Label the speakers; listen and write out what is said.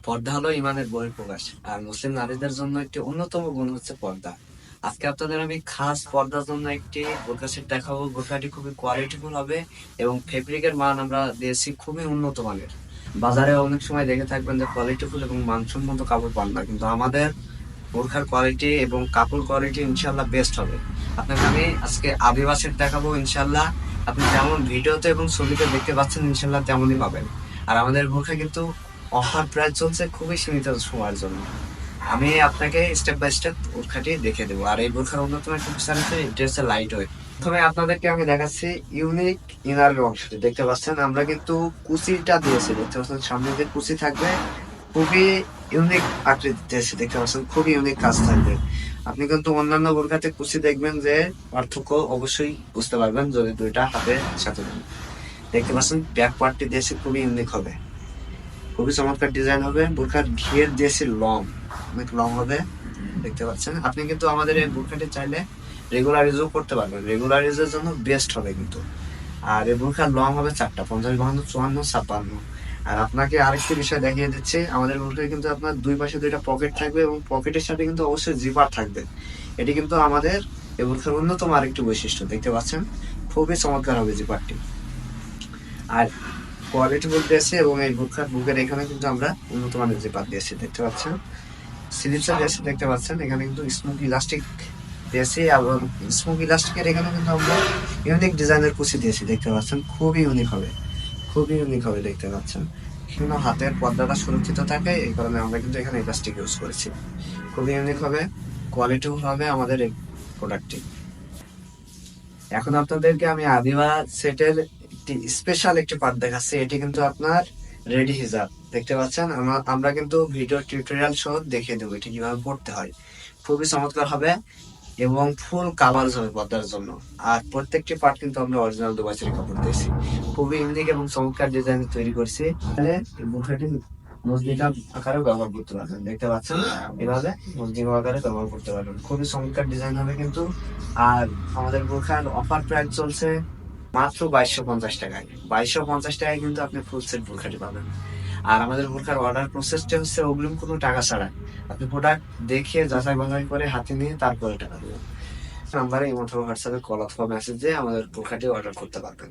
Speaker 1: পর্দা হলো ইমানের বহিঃপ্রকাশ, আর মুসলিম নারীদের জন্য একটি অন্যতম গুণ হচ্ছে পর্দা। আজকে আপনাদের আমি খাস পর্দার জন্য একটি বোরকা সেট দেখাবো। বোরকাটি খুবই কোয়ালিটিফুল হবে এবং ফেব্রিকের মান আমরা দিয়েছি খুবই উন্নত মানের। বাজারে অনেক সময় দেখে থাকবেন যে কোয়ালিটিফুল এবং মানসম্মত কাপড় পান না, কিন্তু আমাদের বোরখার কোয়ালিটি এবং কাপড় কোয়ালিটি ইনশাল্লাহ বেস্ট হবে। আপনাকে আমি আজকে আবিবা সেট দেখাবো ইনশাল্লাহ। আপনি যেমন ভিডিওতে এবং ছবিতে দেখতে পাচ্ছেন ইনশাল্লাহ তেমনই পাবেন। আর আমাদের বোরখা কিন্তু অফার প্রাইস চলছে খুবই সীমিত সময়ের জন্য। আমি আপনাকে স্টেপ বাই স্টেপ বোরখাটি দেখে দেবো। আর এই বোরখার অন্যতম একটা ফিচার হচ্ছে এটা হচ্ছে লাইট ওয়েট। প্রথমে আপনাদেরকে আমি দেখাচ্ছি ইউনিক ইনারের অংশটি। দেখতে পাচ্ছেন আমরা কিন্তু কুচিটা দিয়েছি, দেখতে পাচ্ছেন সামনে যে কুচি থাকবে খুবই ইউনিক আকৃতি দিয়েছি, দেখতে পাচ্ছেন খুবই ইউনিক কাজ থাকবে। আপনি কিন্তু অন্যান্য বোরখাতে কুচি দেখবেন যে পার্থক্য অবশ্যই বুঝতে পারবেন যদি দুইটা হাতে সাথে দেন। দেখতে পাচ্ছেন ব্যাক পার্টটি দিয়েছি খুবই ইউনিক হবে, খুবই চমৎকার ডিজাইন হবে। বোরখার ঘিয়ের দিয়েছি লং, অনেক লং হবে, দেখতে পাচ্ছেন। আপনি কিন্তু আমাদের এই বোরখাটি চাইলে রেগুলার ইউজও করতে পারবেন, রেগুলার ইউজের জন্য বেস্ট হবে কিন্তু। আর এই বোরখার লং হবে 4টা, 50, 52, 54, 56। আর আপনাকে আরেকটি বিষয় দেখিয়ে দিচ্ছি, আমাদের বোরখায় কিন্তু আপনার দুই পাশে দুইটা পকেট থাকবে এবং পকেটের সাথে কিন্তু অবশ্যই জিপার থাকবে। এটি কিন্তু আমাদের এই বোরখার অন্যতম আরেকটি বৈশিষ্ট্য, দেখতে পাচ্ছেন খুবই চমৎকার হবে জিপারটি। আর কোয়ালিটি বুক দিয়েছি এবং এই বোরখার বুকের এখানে কিন্তু আমরা উন্নত মানের জিপার দিয়েছি, দেখতে পাচ্ছেন। স্লিপসে দিয়েছি, দেখতে পাচ্ছেন এখানে কিন্তু স্মুথ ইলাস্টিক দিয়েছি এবং স্মুথ ইলাস্টিকের এখানে কিন্তু আমরা ইউনিক ডিজাইনের কুচি দিয়েছি, দেখতে পাচ্ছেন খুবই ইউনিক হবে, খুবই ইউনিক হবে, দেখতে পাচ্ছেন। কিন্তু হাতের পর্দাটা সুরক্ষিত থাকে, এই কারণে আমরা কিন্তু এখানে ইলাস্টিক ইউজ করেছি। খুবই ইউনিক হবে, কোয়ালিটিও হবে আমাদের এই প্রোডাক্টটি। এখন আপনাদেরকে আমি আদিবা সেটের একটি স্পেশাল একটি পার্ট দেখাচ্ছি। এটি কিন্তু আপনার রেডি হিজাব, দেখতে পাচ্ছেন। আমরা কিন্তু ভিডিও টিউটোরিয়াল সহ দেখিয়ে দেবো এটি কিভাবে পড়তে হয়। খুবই চমৎকার হবে এবং ফুল কাভারেজ হবে পর্দার জন্য। আর প্রত্যেকটি পার্ট কিন্তু আমরা অরিজিনাল দুবাইয়ের কাপড় দিয়েছি, খুবই ইউনিক এবং চমৎকার ডিজাইন তৈরি করছি। বোরখাটি মসজিদ আকারে ব্যবহার করতে পারবেন, দেখতে পাচ্ছেন এভাবে মসজিদ আকারে ব্যবহার করতে পারবেন, খুবই চমৎকার ডিজাইন হবে কিন্তু। আর আমাদের বোরখার অফার প্রাইস চলছে মাত্র 2250 টাকায়। 2250 টাকায় কিন্তু আপনি ফুল সেট বোরখাটি পাবেন। আর আমাদের বোরখার অর্ডার প্রসেসটা হচ্ছে অগ্রিম কোনো টাকা ছাড়া, আপনি প্রোডাক্ট দেখে যাচাই বাছাই করে হাতে নিয়ে তারপরে টাকা দেবেন। নাম্বারে ইমো অথবা হোয়াটসঅ্যাপে কল অথবা মেসেজ দিয়ে আমাদের বোরখাটি অর্ডার করতে পারবেন।